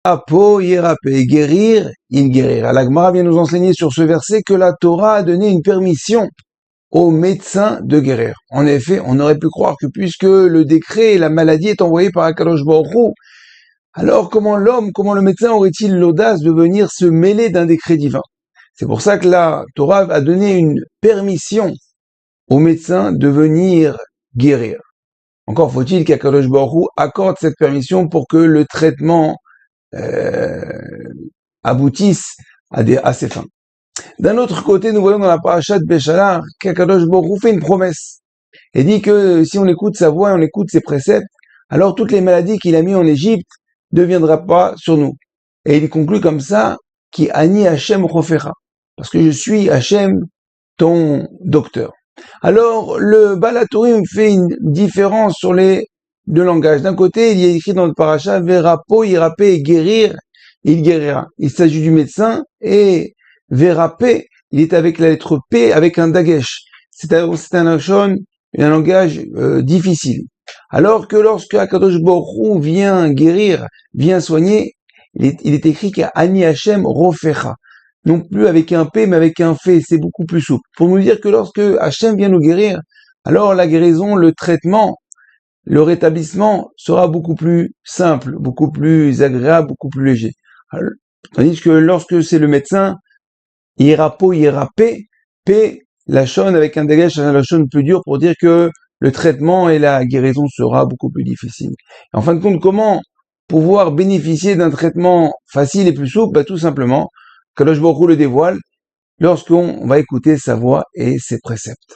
Apo yérapé, guérir, il guérira. La Gemara vient nous enseigner sur ce verset que la Torah a donné une permission aux médecins de guérir. En effet, on aurait pu croire que puisque le décret et la maladie est envoyé par Akadosh Baruch Hu, alors comment le médecin aurait-il l'audace de venir se mêler d'un décret divin? C'est pour ça que la Torah a donné une permission aux médecins de venir guérir. Encore faut-il qu'Akadosh Baruch Hu accorde cette permission pour que le traitement aboutisse à ses fins. D'un autre côté, nous voyons dans la paracha de Béchalar qu'Akadosh Baruch Hu fait une promesse et dit que si on écoute sa voix et on écoute ses préceptes, alors toutes les maladies qu'il a mis en Égypte ne viendront pas sur nous. Et il conclut comme ça, qui ani Hachem Rofecha, parce que je suis Hachem, ton docteur. Alors, le Balatourim fait une différence sur les deux langages. D'un côté, il y a écrit dans le paracha, Verapo, Irapé, et guérir, il guérira. Il s'agit du médecin, et Verapé, il est avec la lettre P, avec un dagesh. C'est un langage difficile. Alors que lorsque Akadosh Baruch Hu vient guérir, vient soigner, il est écrit qu'il y a Ani Hachem Rofecha. Non plus avec un P, mais avec un F, c'est beaucoup plus souple. Pour nous dire que lorsque Hachem vient nous guérir, alors la guérison, le traitement, le rétablissement sera beaucoup plus simple, beaucoup plus agréable, beaucoup plus léger. Alors, tandis que lorsque c'est le médecin, Irapo, Irapé, P, la shon avec un dégage, la shon plus dur pour dire que le traitement et la guérison sera beaucoup plus difficile. En fin de compte, comment pouvoir bénéficier d'un traitement facile et plus souple? Tout simplement, Kadosh Baruch Hu le dévoile lorsqu'on va écouter sa voix et ses préceptes.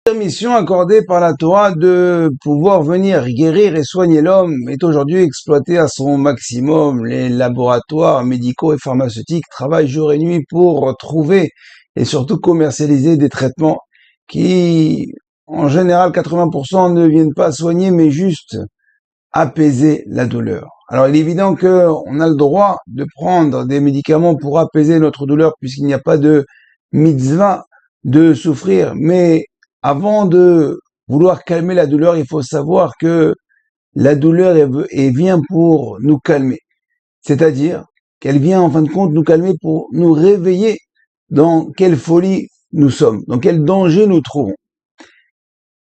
La permission accordée par la Torah de pouvoir venir guérir et soigner l'homme est aujourd'hui exploitée à son maximum. Les laboratoires médicaux et pharmaceutiques travaillent jour et nuit pour trouver et surtout commercialiser des traitements qui, en général, 80% ne viennent pas soigner, mais juste apaiser la douleur. Alors, il est évident qu'on a le droit de prendre des médicaments pour apaiser notre douleur puisqu'il n'y a pas de mitzvah de souffrir. Mais avant de vouloir calmer la douleur, il faut savoir que la douleur vient pour nous calmer. C'est-à-dire qu'elle vient en fin de compte nous calmer pour nous réveiller dans quelle folie nous sommes, dans quel danger nous trouvons.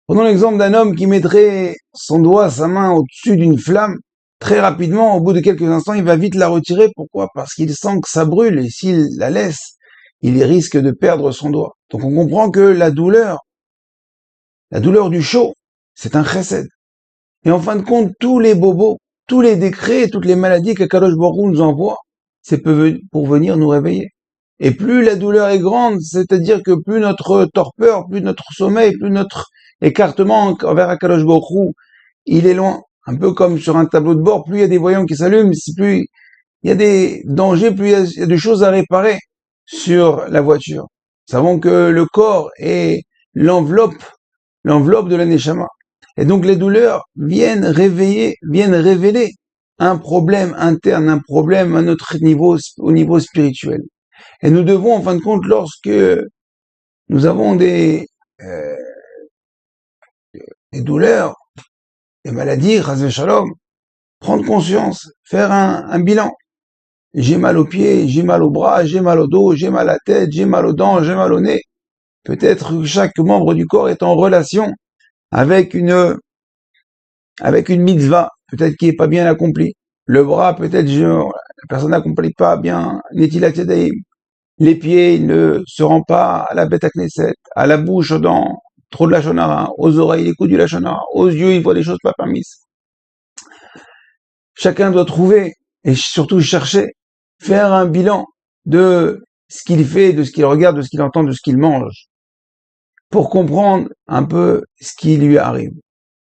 Prenons l'exemple d'un homme qui mettrait son doigt, sa main au-dessus d'une flamme. Très rapidement, au bout de quelques instants, il va vite la retirer. Pourquoi? Parce qu'il sent que ça brûle et s'il la laisse, il risque de perdre son doigt. Donc on comprend que la douleur du chaud, c'est un chesed. Et en fin de compte, tous les bobos, tous les décrets, toutes les maladies qu'Akadosh Baruch Hu nous envoie, c'est pour venir nous réveiller. Et plus la douleur est grande, c'est-à-dire que plus notre torpeur, plus notre sommeil, plus notre écartement envers Akadosh Baruch Hu, il est loin. Un peu comme sur un tableau de bord, plus il y a des voyants qui s'allument, plus il y a des dangers, plus il y a des choses à réparer sur la voiture. Nous savons que le corps est l'enveloppe de la neshama. Et donc les douleurs viennent révéler un problème interne, un problème à notre niveau, au niveau spirituel. Et nous devons, en fin de compte, lorsque nous avons des douleurs, des maladies, chas v'shalom, prendre conscience, faire un bilan. J'ai mal aux pieds, j'ai mal au bras, j'ai mal au dos, j'ai mal à la tête, j'ai mal aux dents, j'ai mal au nez. Peut-être que chaque membre du corps est en relation avec une mitzvah, peut-être qui est pas bien accomplie. Le bras, peut-être la personne n'accomplit pas bien Netilat Yadayim. Les pieds, il ne se rend pas à la Beth Knesset, à la bouche, dans trop de lashon hara, aux oreilles, il écoute du lashon hara, aux yeux, il voit des choses pas permises. Chacun doit trouver, et surtout chercher, faire un bilan de ce qu'il fait, de ce qu'il regarde, de ce qu'il entend, de ce qu'il mange, pour comprendre un peu ce qui lui arrive.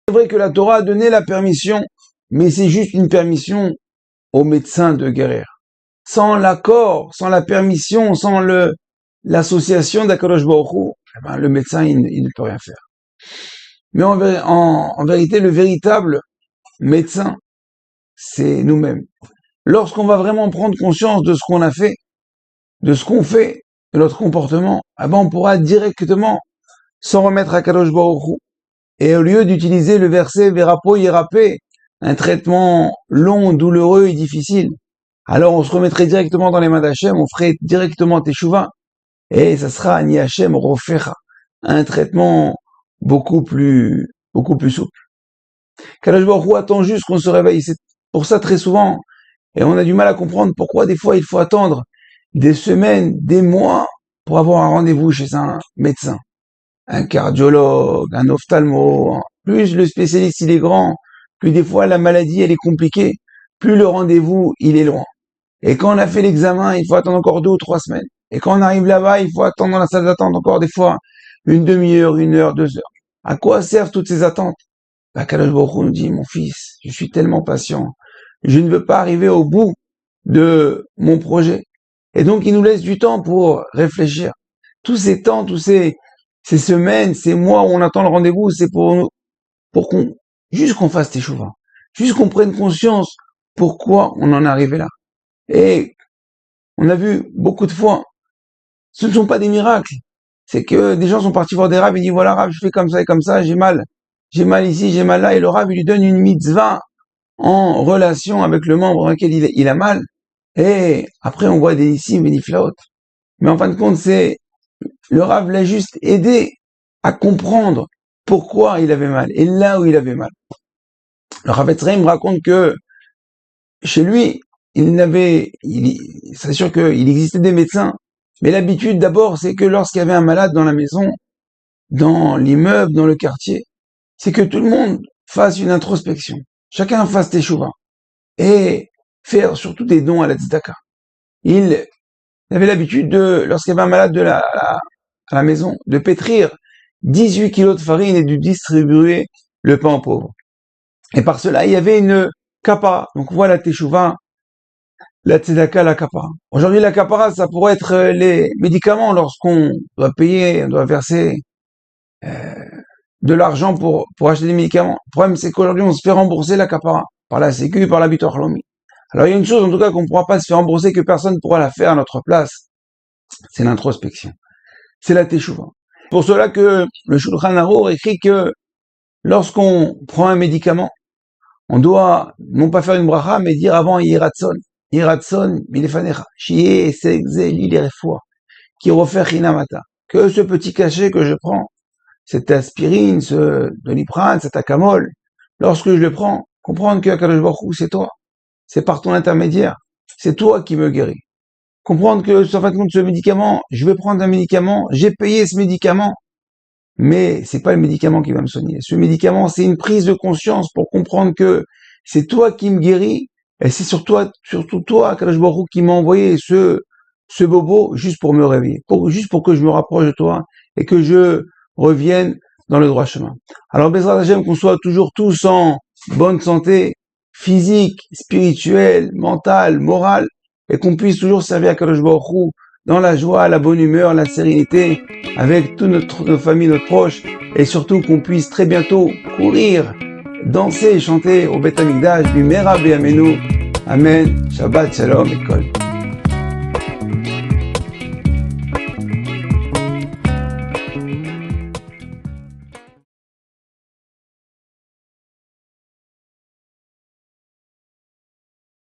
C'est vrai que la Torah a donné la permission, mais c'est juste une permission aux médecins de guérir. Sans l'accord, sans la permission, sans l'association d'Akadosh Baruch Hu, le médecin, il ne peut rien faire. Mais en vérité, le véritable médecin, c'est nous-mêmes. Lorsqu'on va vraiment prendre conscience de ce qu'on a fait, de ce qu'on fait, de notre comportement, on pourra directement s'en remettre à Kadosh Baruch Hu. Et au lieu d'utiliser le verset Verapo Yérapé, un traitement long, douloureux et difficile, alors on se remettrait directement dans les mains d'Hachem, on ferait directement Teshuvah, et ça sera Ni Hachem Rofecha, un traitement beaucoup plus souple. Kadosh Baruch Hu attend juste qu'on se réveille, c'est pour ça très souvent, et on a du mal à comprendre pourquoi des fois il faut attendre des semaines, des mois, pour avoir un rendez-vous chez un médecin, un cardiologue, un ophtalmo. Plus le spécialiste il est grand, plus des fois la maladie elle est compliquée, plus le rendez-vous il est loin. Et quand on a fait l'examen, il faut attendre encore 2 ou 3 semaines. Et quand on arrive là-bas, il faut attendre dans la salle d'attente encore des fois une demi-heure, 1 heure, 2 heures. À quoi servent toutes ces attentes? Kadosh Baruch Hu nous dit, mon fils, je suis tellement patient. Je ne veux pas arriver au bout de mon projet. Et donc, il nous laisse du temps pour réfléchir. Tous ces temps, ces semaines, ces mois où on attend le rendez-vous, c'est pour juste qu'on fasse Teshuvah. Juste qu'on prenne conscience pourquoi on en est arrivé là. Et on a vu beaucoup de fois, ce ne sont pas des miracles. C'est que des gens sont partis voir des rabbs et disent, voilà, Rav, je fais comme ça et comme ça, j'ai mal. J'ai mal ici, j'ai mal là. Et le Rav, il lui donne une mitzvah en relation avec le membre dans lequel il a mal. Et après, on voit des nissim et des niflaot. Mais en fin de compte, le Rav l'a juste aidé à comprendre pourquoi il avait mal et là où il avait mal. Le Rav Etzraim raconte que chez lui, c'est sûr qu'il existait des médecins, mais l'habitude d'abord, c'est que lorsqu'il y avait un malade dans la maison, dans l'immeuble, dans le quartier, c'est que tout le monde fasse une introspection. Chacun fasse Teshuvah. Et faire surtout des dons à la tzedaka. Il avait l'habitude lorsqu'il y avait un malade à la maison, de pétrir 18 kilos de farine et de distribuer le pain aux pauvres. Et par cela, il y avait une kapara. Donc voilà Teshuvah, la tzedaka, la kapara. Aujourd'hui, la kapara, ça pourrait être les médicaments lorsqu'on doit payer, on doit verser de l'argent pour acheter des médicaments. Le problème, c'est qu'aujourd'hui, on se fait rembourser la kapara par la Sécu, par la Bitor Halomi. Alors, il y a une chose, en tout cas, qu'on ne pourra pas se faire rembourser, que personne ne pourra la faire à notre place. C'est l'introspection. C'est la Teshuvah. Pour cela que le Shulchan Arour écrit que lorsqu'on prend un médicament, on doit non pas faire une bracha, mais dire avant Yiratson. Yiratson, milefanecha. Shie, segze, lilerefoua. Qui refaire hinamata. Que ce petit cachet que je prends, cette aspirine, ce Doliprane, cet acamol, lorsque je le prends, comprendre que Akadosh Baruch Hu, c'est toi. C'est par ton intermédiaire. C'est toi qui me guéris. Comprendre que, en fin de compte, ce médicament, je vais prendre un médicament, j'ai payé ce médicament, mais c'est pas le médicament qui va me soigner. Ce médicament, c'est une prise de conscience pour comprendre que c'est toi qui me guéris, et c'est surtout toi, Akadosh Baruch Hu, qui m'a envoyé ce bobo juste pour me réveiller, juste pour que je me rapproche de toi, et que je revienne dans le droit chemin. Alors, Bezrat Hashem, qu'on soit toujours tous en bonne santé, physique, spirituelle, mentale, morale, et qu'on puisse toujours servir à Kadosh Baruch Hu dans la joie, la bonne humeur, la sérénité, avec toute nos familles, nos proches, et surtout qu'on puisse très bientôt courir, danser et chanter au Beth Amikdash, Bimera B'Yamenu. Amen. Shabbat Shalom et Kol.